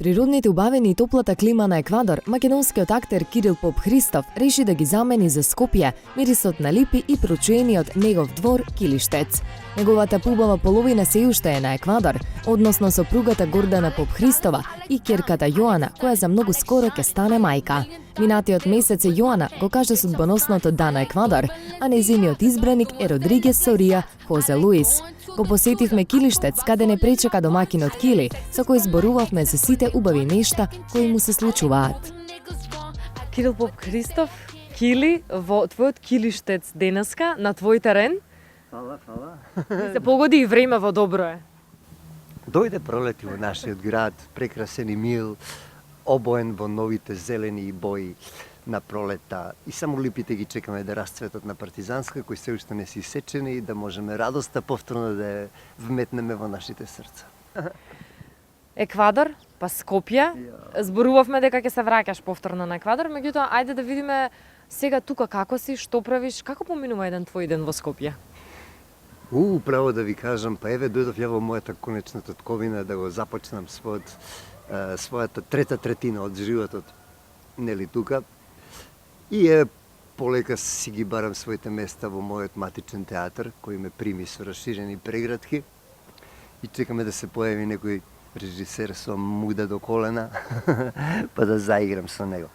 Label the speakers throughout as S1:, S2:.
S1: Природните убавини и топлата клима на Еквадор, македонскиот актер Кирил Попхристов реши да ги замени за Скопје мирисот на липи и прочуениот негов двор Килиштец. Неговата поубава половина се уште е на Еквадор, односно сопругата Гордана Попхристова и ќерката Јоана, која за многу скоро ќе стане мајка. Минатиот месец Јоана го кажа судбоносното да на Еквадор, а нејзиниот избраник е Родригес Сорија Хозе Луис. Го посетивме Килиштец, каде не пречека домакинот Кили, со кој зборувавме за сите убави нешта кои му се случуваат.
S2: Кирил Попхристов, Кили, во твојот Килиштец денеска, на твој терен.
S3: Фала.
S2: Се погоди и време во добро е.
S3: Дојде пролети во нашиот град, прекрасен и мил, обоен во новите зелени бои на пролета. И само липите ги чекаме да расцветат на партизанска, кои се уште не си сечени и да можеме радоста повторно да ја вметнеме во нашите срца.
S2: Еквадор, па Скопје. Зборувавме дека ќе се враќаш повторно на Еквадор, меѓутоа ајде да видиме сега тука како си, што правиш, како поминува еден твој ден во Скопје?
S3: Право да ви кажам, па еве дојдов ја во мојата конечна татковина да го започнам својата трета третина од животот, нели тука. И полека си ги барам своите места во мојот матичен театар, кој ме прими со расширени прегратки. И чекаме да се појави некој режисер со муда до колена, па да заиграм со него.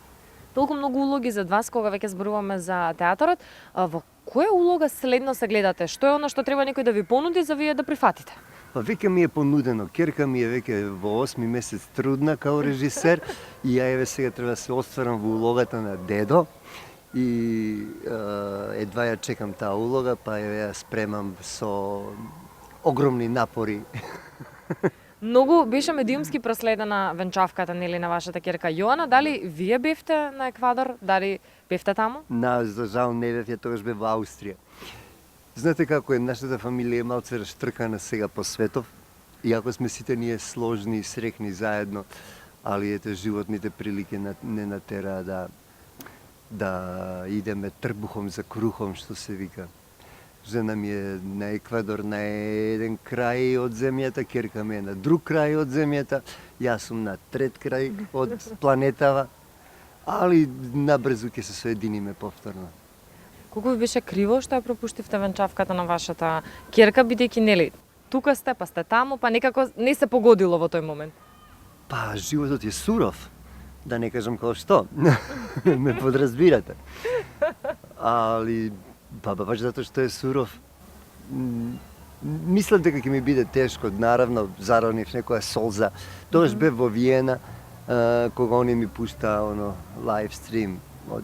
S2: Толку многу улоги за вас кога веќе зборуваме за театарот. Во која улога следно се гледате? Што е она што треба некој да ви понуди за вие да прифатите?
S3: Па веќе ми е понудено. Ќерка ми е веќе во 8 месец трудна као режисер и ја еве сега треба да се остварам во улогата на дедо и едва ја чекам таа улога, па ја спремам со огромни напори.
S2: Многу беше медиумски проследена венчавката нели на вашата ќерка Јоана. Дали вие бевте на Еквадор? Дали бевте таму?
S3: За жал не бев, ја тогаш бев во Аустрија. Знаете како е, нашата фамилија е малце раштркана сега по светов, иако сме сите ние сложни и срекни заедно, али ете животните прилики не натера да идеме трбухом за крухом, што се вика. Жена ми е на Еквадор на еден крај од земјата, ќерка ми е на друг крај од земјата, јас сум на трет крај од планетава, али набрзо ќе се соединиме повторно.
S2: Колку ви беше криво што ја пропуштивте венчавката на вашата ќерка, бидејќи нели тука сте, па сте таму, па некако не се погодило во тој момент?
S3: Па животот е суров, да не кажам како што. Ме подразбирате. Али баш затоа што е суров, мислам дека ќе ми биде тешко, наравно заронив некоја солза. Тогаш бев во Виена, кога они ми пушта лайв стрим од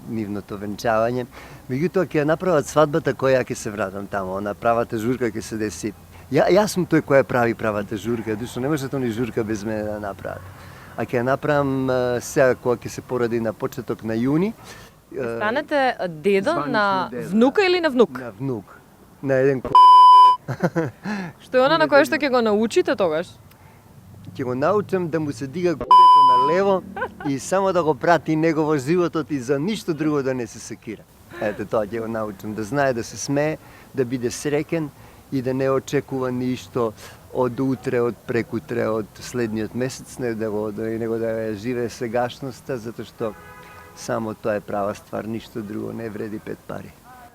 S3: нивното венчавање. Меѓутоа ќе ја направат свадбата која ќе се вратам таму, она правата журка ќе се деси. Јас сум тој кој прави правата журка, душо не може тони журка без мене да направат. А ќе ја направам сега кога ќе се поради на почеток на јуни.
S2: Станете дедо на внука или на внук?
S3: На внук. На еден
S2: Што е она на кое што ќе го научите тогаш?
S3: Ќе го научам да му се дига гурето на лево и само да го прати него во животот и за ништо друго да не се секира. Ете тоа ќе го научам, да знае да се смее, да биде среќен и да не очекува ништо од утре, од прекутре, од следниот месец, него да ја живее сегашноста, затоа што само тоа е права ствар, ништо друго не вреди 5 пари.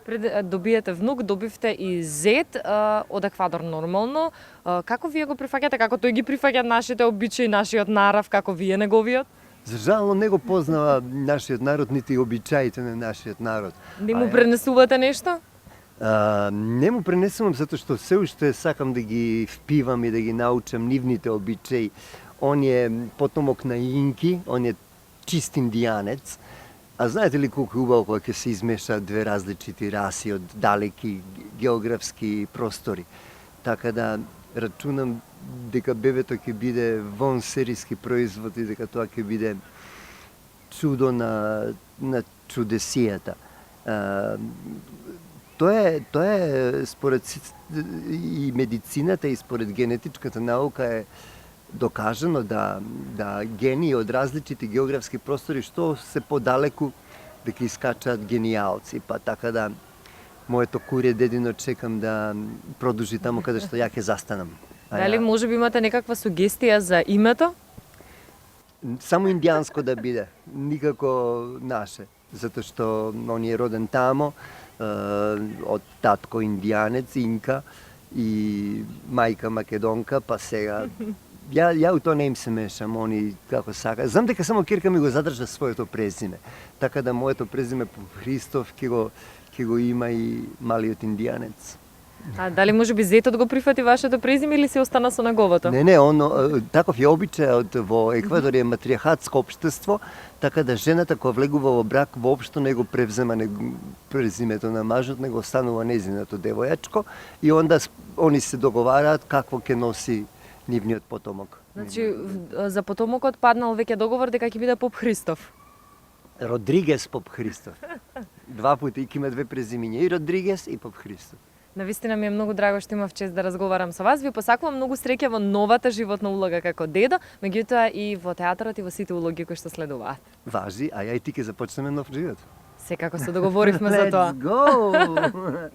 S2: Пред добиете внук, добивте и зет од Еквадор нормално. Како вие го прифаќате, како тој ги прифаќа нашите обичаи, нашиот нарав, како вие неговиот?
S3: За жал, не го познава нашиот народ, нити обичаите на нашиот народ.
S2: Не му пренесувате нешто?
S3: Не му пренесувам, затоа што се уште сакам да ги впивам и да ги научам нивните обичаи. Он е потомок на инки, он е чист индијанец. А знаете ли колку убаво кога ќе се измешаат две различити раси од далеки географски простори. Така да рачунам дека бебето ќе биде вон серијски производ и дека тоа ќе биде чудо на чудесијата. Тоа е според и медицината и според генетичката наука е докажано да гени од различити географски простори што се подалеку дека искачаат генијалци, па така да моето куре дедино чекам да продолжи таму каде што ја ќе застанам.
S2: Дали може би имате некаква сугестија за името?
S3: Само индијанско да биде, никако наше. Затоа што он е роден тамо, од татко индијанец, инка, и мајка македонка, па сега ја у тоа не им се мешам, они како сака. Знам дека само ќерка ми го задржа своето презиме, така да моето презиме по Христов ќе го има и малиот индијанец.
S2: А дали може би зетот го прифати вашето презиме или се остана со неговото?
S3: Не, он таков е обичајот во Еквадор, е матриархатско општество, така да жената која влегува во брак воопшто не го превзема презимето на мажот, него останува незиното девојачко и онда они се договараат какво ќе носи нивниот потомок.
S2: Значи, за потомокот паднал веќе договор дека ќе биде поп Христов.
S3: Родригес поп Христов. Два пати и ќе има две презимиња, и Родригес и поп Христов.
S2: Навистина ми е многу драго што имав чест да разговарам со вас. Ви посакувам многу среќа во новата животна улога како дедо, меѓутоа и во театарот и во сите улоги кои што следуваат.
S3: Важи, а ја и ти ќе започнеме нов живот.
S2: Секако се договоривме за тоа.
S3: Let's go!